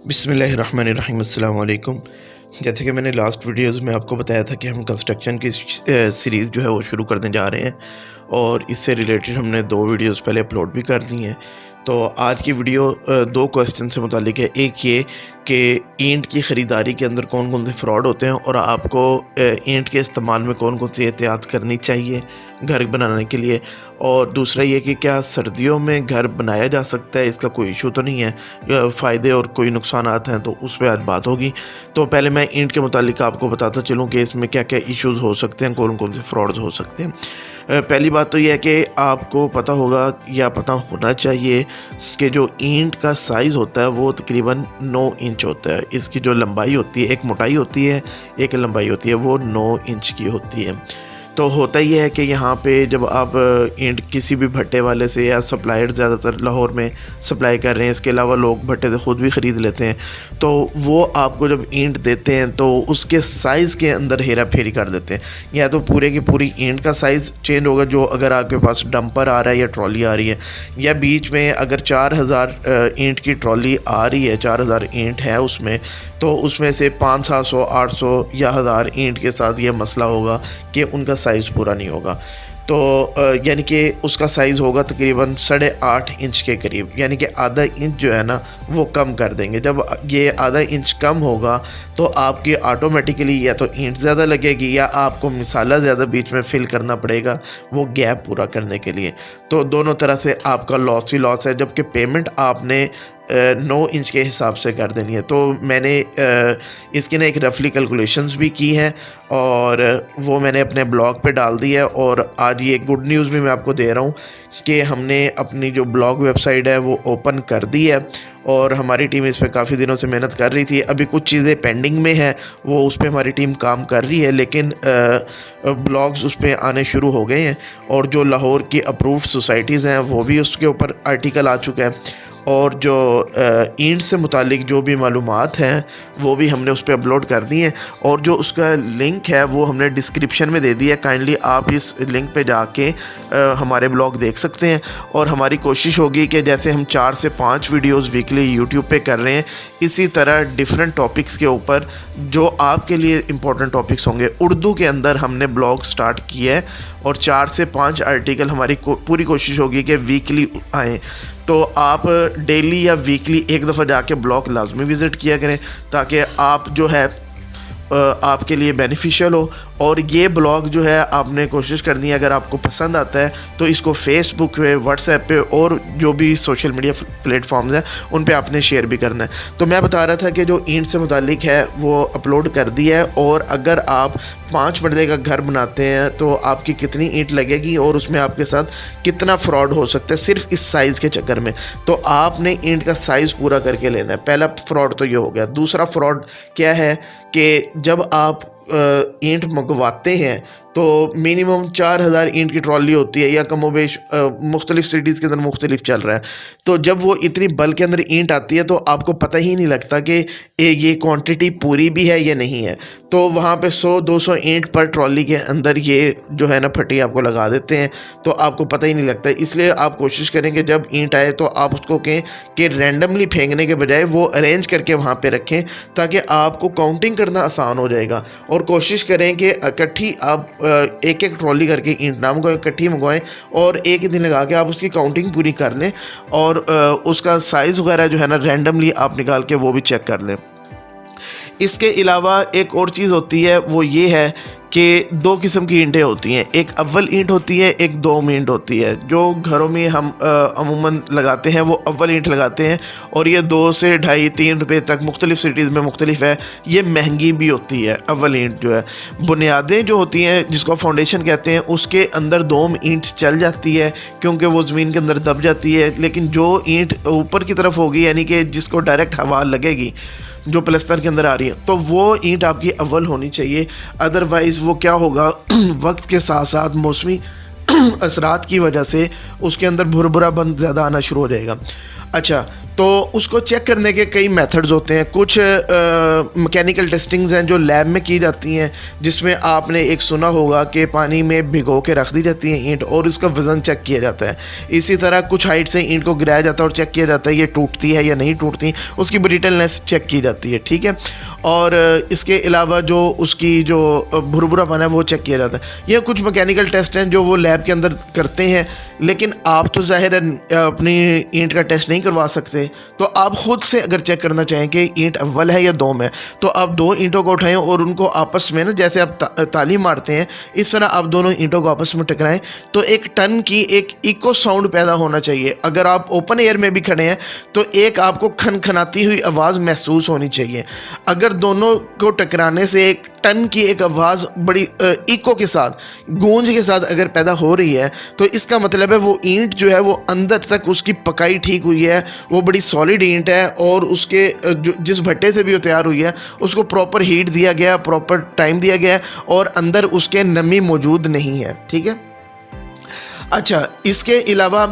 बिस्मिल्लाहिर्रहमानिर्रहीम अस्सलाम वालेकुम। जैसे कि मैंने लास्ट वीडियोज़ में आपको बताया था कि हम कंस्ट्रक्शन की सीरीज़ जो है वो शुरू करने जा रहे हैं और इससे रिलेटेड हमने 2 वीडियोज़ पहले अपलोड भी कर दी हैं। तो आज की वीडियो 2 क्वेश्चन से मुताल्लिक है। एक ये कि ईंट की ख़रीदारी के अंदर कौन कौन से फ़्रॉड होते हैं और आपको ईंट के इस्तेमाल में कौन कौन सी एहतियात करनी चाहिए घर बनाने के लिए, और दूसरा ये कि क्या सर्दियों में घर बनाया जा सकता है, इसका कोई इशू तो नहीं है, फ़ायदे और कोई नुकसानात हैं, तो उस पर आज बात होगी। तो पहले मैं ईंट के मुतालिक आपको बताता चलूँ कि इसमें क्या क्या इश्यूज़ हो सकते हैं, कौन कौन से फ्रॉड्स हो सकते हैं। पहली बात तो यह है कि आपको पता होगा या पता होना चाहिए कि जो ईंट का साइज़ होता है वो तकरीबन 9 इंच होता है। इसकी जो लंबाई होती है, एक मोटाई होती है, एक लंबाई होती है, वो 9 इंच की होती है। तो होता ही है कि यहाँ पे जब आप ईंट किसी भी भट्टे वाले से या सप्लायर ज़्यादातर लाहौर में सप्लाई कर रहे हैं, इसके अलावा लोग भट्टे से ख़ुद भी ख़रीद लेते हैं, तो वो आपको जब ईंट देते हैं तो उसके साइज़ के अंदर हेरा फेरी कर देते हैं। या तो पूरे की पूरी ईंट का साइज़ चेंज होगा, जो अगर आपके पास डंपर आ रहा है या ट्रॉली आ रही है, या बीच में अगर 4000 ईंट की ट्रॉली आ रही है, 4000 ईंट है उसमें, तो उसमें से 500, 800 या 1000 ईंट के साथ ये मसला होगा कि उनका साइज़ पूरा नहीं होगा। तो यानी कि उसका साइज़ होगा तकरीबन 8.5 इंच के करीब, यानी कि आधा इंच जो है ना वो कम कर देंगे। जब ये आधा इंच कम होगा तो आपकी ऑटोमेटिकली या तो ईंट ज़्यादा लगेगी या आपको मिसाला ज़्यादा बीच में फिल करना पड़ेगा वो गैप पूरा करने के लिए। तो दोनों तरह से आपका लॉस ही लॉस है, जबकि पेमेंट आपने 9 इंच के हिसाब से कर देनी है। तो मैंने इसकी ना एक रफली कैलकुलेशंस भी की हैं और वो मैंने अपने ब्लॉग पे डाल दी है। और आज ये गुड न्यूज़ भी मैं आपको दे रहा हूँ कि हमने अपनी जो ब्लॉग वेबसाइट है वो ओपन कर दी है और हमारी टीम इस पे काफ़ी दिनों से मेहनत कर रही थी। अभी कुछ चीज़ें पेंडिंग में है, वो उस पर हमारी टीम काम कर रही है, लेकिन ब्लॉग्स उस पर आने शुरू हो गए हैं और जो लाहौर की अप्रूव्ड सोसाइटीज़ हैं वो भी उसके ऊपर आर्टिकल आ चुका है, और जो ईंट से मुतालिक जो भी मालूमात हैं वो भी हमने उस पर अपलोड कर दी हैं। और जो उसका लिंक है वो हमने डिस्क्रिप्शन में दे दिया है, काइंडली आप इस लिंक पे जाके हमारे ब्लॉग देख सकते हैं। और हमारी कोशिश होगी कि जैसे हम 4 से 5 वीडियोस वीकली यूट्यूब पे कर रहे हैं, इसी तरह डिफरेंट टॉपिक्स के ऊपर जो आपके लिए इम्पोर्टेंट टॉपिक्स होंगे, उर्दू के अंदर हमने ब्लॉग स्टार्ट किया है और 4 से 5 आर्टिकल हमारी पूरी कोशिश होगी कि वीकली आएँ। तो आप डेली या वीकली एक दफ़ा जाके ब्लॉग लाजमी विज़िट किया करें ताकि आप जो है आपके लिए बेनिफिशियल हो। और ये ब्लॉग जो है आपने कोशिश करनी है, अगर आपको पसंद आता है तो इसको फेसबुक पे, व्हाट्सएप पे और जो भी सोशल मीडिया प्लेटफॉर्म्स हैं उन पे आपने शेयर भी करना है। तो मैं बता रहा था कि जो ईंट से मुतालिक है वो अपलोड कर दिया है, और अगर आप 5 मरले का घर बनाते हैं तो आपकी कितनी ईंट लगेगी और उसमें आपके साथ कितना फ्रॉड हो सकता है सिर्फ इस साइज़ के चक्कर में। तो आपने ईंट का साइज़ पूरा करके लेना है। पहला फ्रॉड तो ये हो गया। दूसरा फ्रॉड क्या है कि जब आप ईंट मंगवाते हैं तो मिनिमम 4000 ईंट की ट्रॉली होती है, या कमोबेश मुख्तलिफ सिटीज़ के अंदर मुख्तलिफ चल रहा है। तो जब वो इतनी बल्क के अंदर ईंट आती है तो आपको पता ही नहीं लगता कि ये क्वांटिटी पूरी भी है या नहीं है। तो वहाँ पे 100-200 ईंट पर ट्रॉली के अंदर ये जो है ना फटी आपको लगा देते हैं, तो आपको पता ही नहीं लगता। इसलिए आप कोशिश करें कि जब ईंट आए तो आप उसको कहें कि रैंडमली फेंकने के बजाय वो अरेंज करके वहाँ पे रखें, ताकि आपको काउंटिंग करना आसान हो जाएगा। और कोशिश करें कि इकट्ठी आप एक एक ट्रॉली करके ईंट ना मंगवाएं, इकट्ठी मंगवाएं और एक ही दिन लगा के आप उसकी काउंटिंग पूरी कर लें और उसका साइज़ वगैरह जो है ना रैंडमली आप निकाल के वो भी चेक कर लें। इसके अलावा एक और चीज़ होती है, वो ये है कि 2 किस्म की ईंटें होती हैं। एक अव्वल ईंट होती है, एक दोम ईंट होती है। जो घरों में हम अमूमन लगाते हैं वो अव्वल ईंट लगाते हैं, और ये 2 से ढाई 3 रुपये तक मुख्तलिफ सिटीज़ में मुख्तलिफ है। ये महंगी भी होती है अव्वल ईंट जो है। बुनियादें जो होती हैं जिसको फाउंडेशन कहते हैं, उसके अंदर दोम ईंट चल जाती है क्योंकि वो ज़मीन के अंदर दब जाती है। लेकिन जो ईंट ऊपर की तरफ होगी, यानी कि जिसको डायरेक्ट हवा लगेगी, जो प्लस्तर के अंदर आ रही है, तो वो ईंट आपकी अव्वल होनी चाहिए। अदरवाइज़ वो क्या होगा, वक्त के साथ साथ मौसमी असरात की वजह से उसके अंदर भुरभुरापन ज़्यादा आना शुरू हो जाएगा। अच्छा, तो उसको चेक करने के कई मेथड्स होते हैं। कुछ मैकेनिकल टेस्टिंग्स हैं जो लैब में की जाती हैं, जिसमें आपने एक सुना होगा कि पानी में भिगो के रख दी जाती है ईंट और उसका वज़न चेक किया जाता है। इसी तरह कुछ हाइट से ईंट को गिराया जाता है और चेक किया जाता है ये टूटती है या नहीं टूटती, उसकी ब्रिटलनेस चेक की जाती है, ठीक है। और इसके अलावा जो उसकी जो भुरभुरापन है वो चेक किया जाता है। ये कुछ मैकेनिकल टेस्ट हैं जो वो लैब के अंदर करते हैं, लेकिन आप तो ज़ाहिर है अपनी ईंट का टेस्ट नहीं करवा सकते। तो आप ख़ुद से अगर चेक करना चाहें कि ईंट अव्वल है या दोम है, तो आप दो ईंटों को उठाएं और उनको आपस में ना, जैसे आप ताली मारते हैं इस तरह आप दोनों ईंटों को आपस में टकराएं, तो एक टन की एक इको साउंड पैदा होना चाहिए। अगर आप ओपन एयर में भी खड़े हैं तो एक आपको खनखनाती हुई आवाज़ महसूस होनी चाहिए। अगर दोनों को टकराने से एक टन की एक आवाज़ बड़ी इको के साथ, गूंज के साथ अगर पैदा हो रही है, तो इसका मतलब है वो ईंट जो है वो अंदर तक उसकी पकाई ठीक हुई है, वो बड़ी सॉलिड ईंट है और उसके जिस भट्टे से भी वो तैयार हुई है उसको प्रॉपर हीट दिया गया, प्रॉपर टाइम दिया गया और अंदर उसके नमी मौजूद नहीं है, ठीक है। अच्छा, इसके अलावा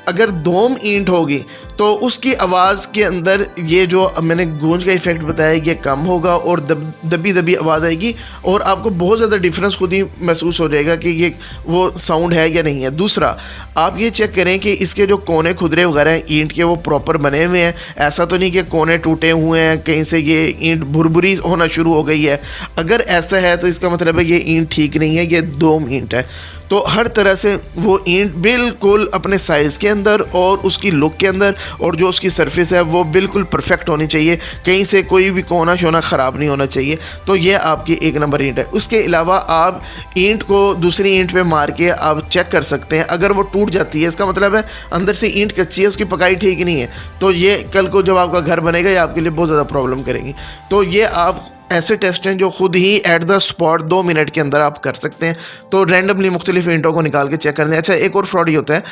अगर दोम ईंट होगी तो उसकी आवाज़ के अंदर ये जो मैंने गूंज का इफ़ेक्ट बताया ये कम होगा और दबी दबी आवाज़ आएगी और आपको बहुत ज़्यादा डिफरेंस खुद ही महसूस हो जाएगा कि ये वो साउंड है या नहीं है। दूसरा, आप ये चेक करें कि इसके जो कोने खुदरे वगैरह हैं ईंट के वो प्रॉपर बने हुए हैं। ऐसा तो नहीं कि कोने टूटे हुए हैं, कहीं से ये ईंट भुरभुरी होना शुरू हो गई है। अगर ऐसा है तो इसका मतलब है ये ईंट ठीक नहीं है, ये दोम ईंट है। तो हर तरह से वो ईंट बिल्कुल अपने साइज़ के अंदर और उसकी लुक के अंदर और जो उसकी सरफेस है वो बिल्कुल परफेक्ट होनी चाहिए, कहीं से कोई भी कोना शोना ख़राब नहीं होना चाहिए। तो ये आपकी एक नंबर ईंट है। उसके अलावा आप ईंट को दूसरी ईंट पे मार के आप चेक कर सकते हैं। अगर वो टूट जाती है इसका मतलब है अंदर से ईंट कच्ची है, उसकी पकाई ठीक नहीं है, तो ये कल को जब आपका घर बनेगा ये आपके लिए बहुत ज़्यादा प्रॉब्लम करेगी। तो ये आप ऐसे टेस्ट हैं जो खुद ही एट द स्पॉट 2 मिनट के अंदर आप कर सकते हैं। तो रैंडमली मुख्तलिफ ईंटों को निकाल के चेक करने। अच्छा, एक और फ्रॉड ही होता है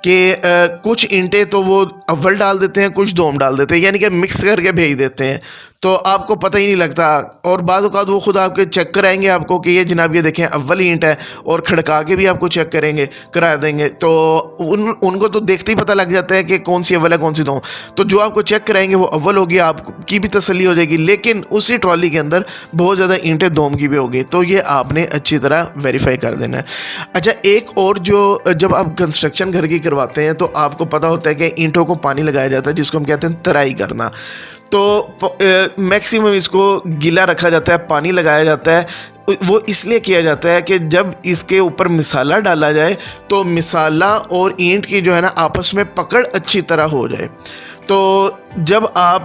कि कुछ ईंटें तो वो अव्वल डाल देते हैं, कुछ दोम डाल देते हैं, यानी कि मिक्स करके भेज देते हैं, तो आपको पता ही नहीं लगता। और बाद औक़ात वो खुद आपके चेक कराएंगे आपको कि ये जनाब ये देखें अव्वल ईंट है, और खड़का के भी आपको चेक करा देंगे। तो उनको तो देखते ही पता लग जाता है कि कौन सी अव्वल है कौन सी दोम। तो जो आपको चेक कराएंगे वो अव्वल होगी, आपकी भी तसल्ली हो जाएगी, लेकिन उसी ट्रॉली के अंदर बहुत ज़्यादा ईंटें दोम की भी होगी। तो ये आपने अच्छी तरह वेरीफाई कर देना है। अच्छा, एक और जो जब आप कंस्ट्रक्शन घर की करवाते हैं तो आपको पता होता है कि ईंटों को पानी लगाया जाता है, जिसको हम कहते हैं तराई करना। तो मैक्सिमम इसको गीला रखा जाता है, पानी लगाया जाता है। वो इसलिए किया जाता है कि जब इसके ऊपर मिसाला डाला जाए तो मिसाला और ईंट की जो है ना आपस में पकड़ अच्छी तरह हो जाए। तो जब आप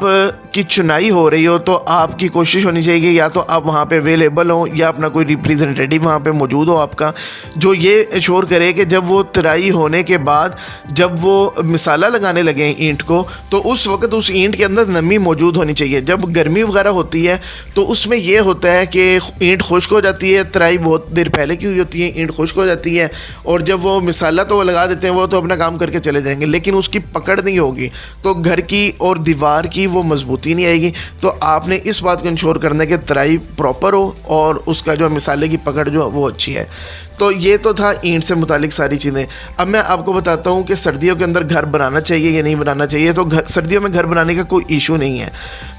की चुनाई हो रही हो तो आपकी कोशिश होनी चाहिए कि या तो आप वहाँ पे अवेलेबल हो या अपना कोई रिप्रेजेंटेटिव वहाँ पे मौजूद हो आपका, जो ये एश्योर करे कि जब वो तराई होने के बाद जब वो मिसाला लगाने लगे ईंट को तो उस वक्त उस ईंट के अंदर नमी मौजूद होनी चाहिए। जब गर्मी वगैरह होती है तो उसमें ये होता है कि ईंट खुश्क हो जाती है, तराई बहुत देर पहले की हुई होती है, ईंट खुश्क हो जाती है, और जब वो मिसाला तो वो लगा देते हैं, वो तो अपना काम करके चले जाएंगे, लेकिन उसकी पकड़ नहीं होगी, तो घर की और दीवार की वो मजबूती नहीं आएगी। तो आपने इस बात को इंश्योर करना है कि तराई प्रॉपर हो और उसका जो मिसाले की पकड़ जो वो अच्छी है। तो ये तो था ईंट से मुतालिक सारी चीज़ें। अब मैं आपको बताता हूँ कि सर्दियों के अंदर घर बनाना चाहिए या नहीं बनाना चाहिए। तो सर्दियों में घर बनाने का कोई इशू नहीं है।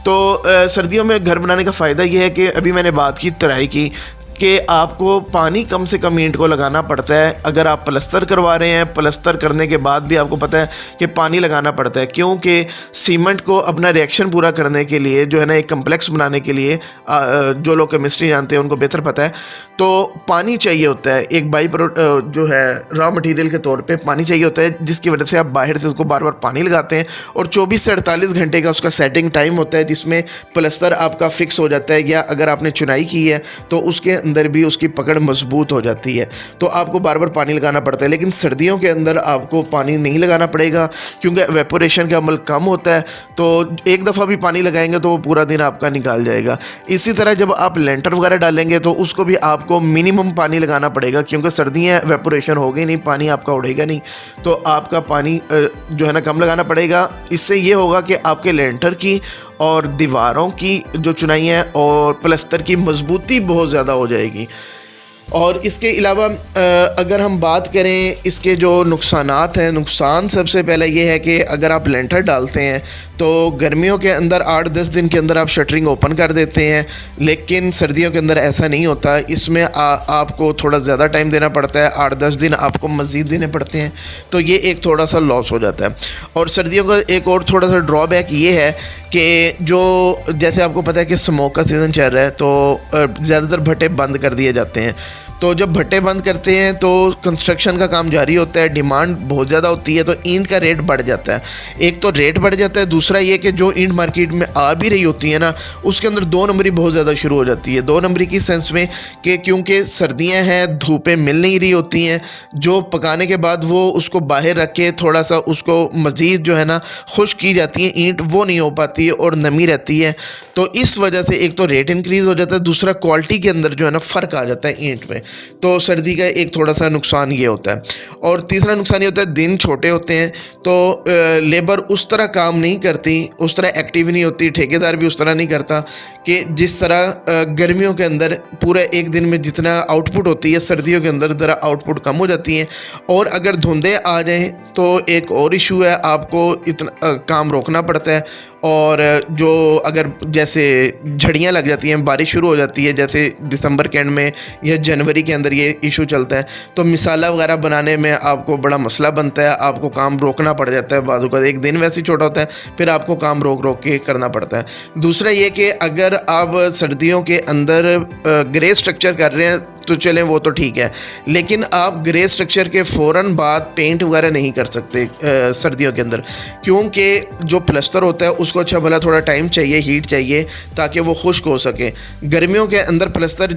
तो सर्दियों में घर बनाने का फ़ायदा ये है कि अभी मैंने बात की तराई की, कि आपको पानी कम से कम ईंट को लगाना पड़ता है। अगर आप प्लस्तर करवा रहे हैं, प्लस्तर करने के बाद भी आपको पता है कि पानी लगाना पड़ता है, क्योंकि सीमेंट को अपना रिएक्शन पूरा करने के लिए जो है ना एक कम्प्लेक्स बनाने के लिए जो लोग केमिस्ट्री जानते हैं उनको बेहतर पता है, तो पानी चाहिए होता है। एक बाई प्रोडक्ट जो है रॉ मटेरियल के तौर पे पानी चाहिए होता है, जिसकी वजह से आप बाहर से उसको बार बार पानी लगाते हैं। और 24 से 48 घंटे का उसका सेटिंग टाइम होता है, जिसमें प्लस्तर आपका फिक्स हो जाता है, या अगर आपने चुनाई की है तो उसके अंदर भी उसकी पकड़ मजबूत हो जाती है। तो आपको बार बार पानी लगाना पड़ता है। लेकिन सर्दियों के अंदर आपको पानी नहीं लगाना पड़ेगा, क्योंकि एवेपोरेशन का अमल कम होता है। तो एक दफ़ा भी पानी लगाएंगे तो वो पूरा दिन आपका निकाल जाएगा। इसी तरह जब आप लेंटर वगैरह डालेंगे तो उसको भी आपको मिनिमम पानी लगाना पड़ेगा, क्योंकि सर्दियाँ एवेपोरेशन होगी नहीं, पानी आपका उड़ेगा नहीं, तो आपका पानी जो है ना कम लगाना पड़ेगा। इससे ये होगा कि आपके लेंटर की और दीवारों की जो चुनाई है और प्लस्तर की मजबूती बहुत ज़्यादा हो जाएगी। और इसके अलावा अगर हम बात करें इसके जो नुकसानात हैं, नुकसान सबसे पहले ये है कि अगर आप लेंटर डालते हैं तो गर्मियों के अंदर 8-10 दिन के अंदर आप शटरिंग ओपन कर देते हैं, लेकिन सर्दियों के अंदर ऐसा नहीं होता। इसमें आपको थोड़ा ज़्यादा टाइम देना पड़ता है, 8-10 दिन आपको मज़ीद देने पड़ते हैं, तो ये एक थोड़ा सा लॉस हो जाता है। और सर्दियों का एक और थोड़ा सा ड्रॉबैक ये है कि जो जैसे आपको पता है कि स्मोक का सीज़न चल रहा है, तो ज़्यादातर भट्टे बंद कर दिए जाते हैं। तो जब भट्टे बंद करते हैं तो कंस्ट्रक्शन का काम जारी होता है, डिमांड बहुत ज़्यादा होती है, तो ईंट का रेट बढ़ जाता है। एक तो रेट बढ़ जाता है, दूसरा ये कि जो ईंट मार्केट में आ भी रही होती है ना, उसके अंदर 2 नंबरी बहुत ज़्यादा शुरू हो जाती है। 2 नंबरी की सेंस में कि क्योंकि सर्दियाँ हैं, धूपें मिल नहीं रही होती हैं, जो पकाने के बाद वो उसको बाहर रख के थोड़ा सा उसको मज़ीद जो है ना खुश्क की जाती है ईंट, वो नहीं हो पाती है और नमी रहती है। तो इस वजह से एक तो रेट इंक्रीज़ हो जाता है, दूसरा क्वालिटी के अंदर जो है ना फ़र्क आ जाता है ईंट में। तो सर्दी का एक थोड़ा सा नुकसान ये होता है। और तीसरा नुकसान ये होता है दिन छोटे होते हैं, तो लेबर उस तरह काम नहीं करती, उस तरह एक्टिव नहीं होती, ठेकेदार भी उस तरह नहीं करता कि जिस तरह गर्मियों के अंदर पूरे एक दिन में जितना आउटपुट होती है, सर्दियों के अंदर ज़रा आउटपुट कम हो जाती है। और अगर धुंधे आ जाएँ तो एक और इशू है, आपको इतना काम रोकना पड़ता है। और जो अगर जैसे झड़ियाँ लग जाती हैं, बारिश शुरू हो जाती है, जैसे दिसंबर के एंड में या जनवरी के अंदर ये इशू चलता है, तो मिसाला वगैरह बनाने में आपको बड़ा मसला बनता है, आपको काम रोकना पड़ जाता है। बाजू का एक दिन वैसे ही छोटा होता है, फिर आपको काम रोक रोक के करना पड़ता है। दूसरा ये कि अगर आप सर्दियों के अंदर ग्रे स्ट्रक्चर कर रहे हैं तो चलें, वो तो ठीक है, लेकिन आप ग्रे स्ट्रक्चर के फ़ौरन बाद पेंट वगैरह नहीं कर सकते सर्दियों के अंदर, क्योंकि जो प्लस्तर होता है उसको अच्छा भला थोड़ा टाइम चाहिए, हीट चाहिए, ताकि वो खुश्क हो सके। गर्मियों के अंदर प्लस्तर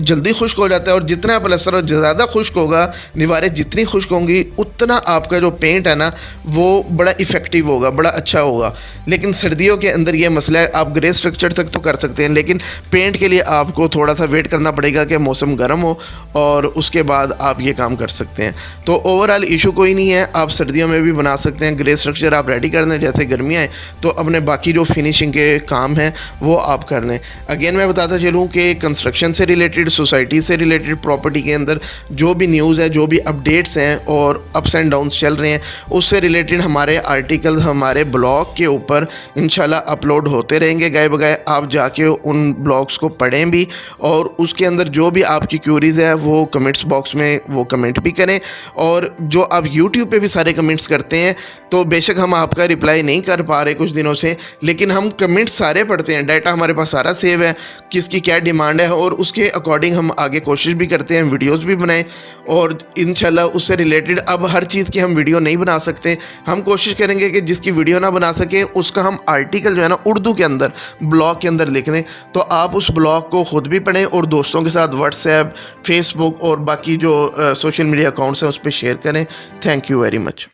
जल्दी खुश्क हो जाता है, और जितना प्लस्तर ज़्यादा खुश्क होगा, दीवारें जितनी खुश्क होंगी, उतना आपका जो पेंट है ना वो बड़ा इफ़ेक्टिव होगा, बड़ा अच्छा होगा। लेकिन सर्दियों के अंदर ये मसला है, आप ग्रे स्ट्रक्चर तक तो कर सकते हैं, लेकिन पेंट के लिए आपको थोड़ा सा वेट करना पड़ेगा कि मौसम गर्म हो, और उसके बाद आप ये काम कर सकते हैं। तो ओवरऑल इशू कोई नहीं है, आप सर्दियों में भी बना सकते हैं। ग्रे स्ट्रक्चर आप रेडी कर दें, जैसे गर्मियाँ हैं तो अपने बाकी जो फिनिशिंग के काम हैं वो आप कर लें। अगेन मैं बताता चलूँ कि कंस्ट्रक्शन से रिलेटेड, सोसाइटी से रिलेटेड, प्रॉपर्टी के अंदर जो भी न्यूज़ है, जो भी अपडेट्स हैं और अप्स एंड डाउन्स चल रहे हैं, उससे रिलेटेड हमारे आर्टिकल हमारे ब्लॉग के ऊपर इंशाल्लाह अपलोड होते रहेंगे गाए बगाए। आप जाके उन ब्लॉग्स को पढ़ें भी, और उसके अंदर जो भी आपकी क्यूरीज़ है वो कमेंट्स बॉक्स में वो कमेंट भी करें। और जो आप यूट्यूब पे भी सारे कमेंट्स करते हैं, तो बेशक हम आपका रिप्लाई नहीं कर पा रहे कुछ दिनों से, लेकिन हम कमेंट्स सारे पढ़ते हैं, डाटा हमारे पास सारा सेव है, किसकी क्या डिमांड है, और उसके अकॉर्डिंग हम आगे कोशिश भी करते हैं, वीडियोस भी बनाएं। और इंशाल्लाह उससे रिलेटेड अब हर चीज़ की हम वीडियो नहीं बना सकते, हम कोशिश करेंगे कि जिसकी वीडियो ना बना सके उसका हम आर्टिकल जो है ना उर्दू के अंदर ब्लॉग के अंदर लिख दें, तो आप उस ब्लॉग को ख़ुद भी पढ़ें और दोस्तों के साथ व्हाट्सएप, फेसबुक और बाकी जो सोशल मीडिया अकाउंट्स हैं उस पर शेयर करें। Thank you very much.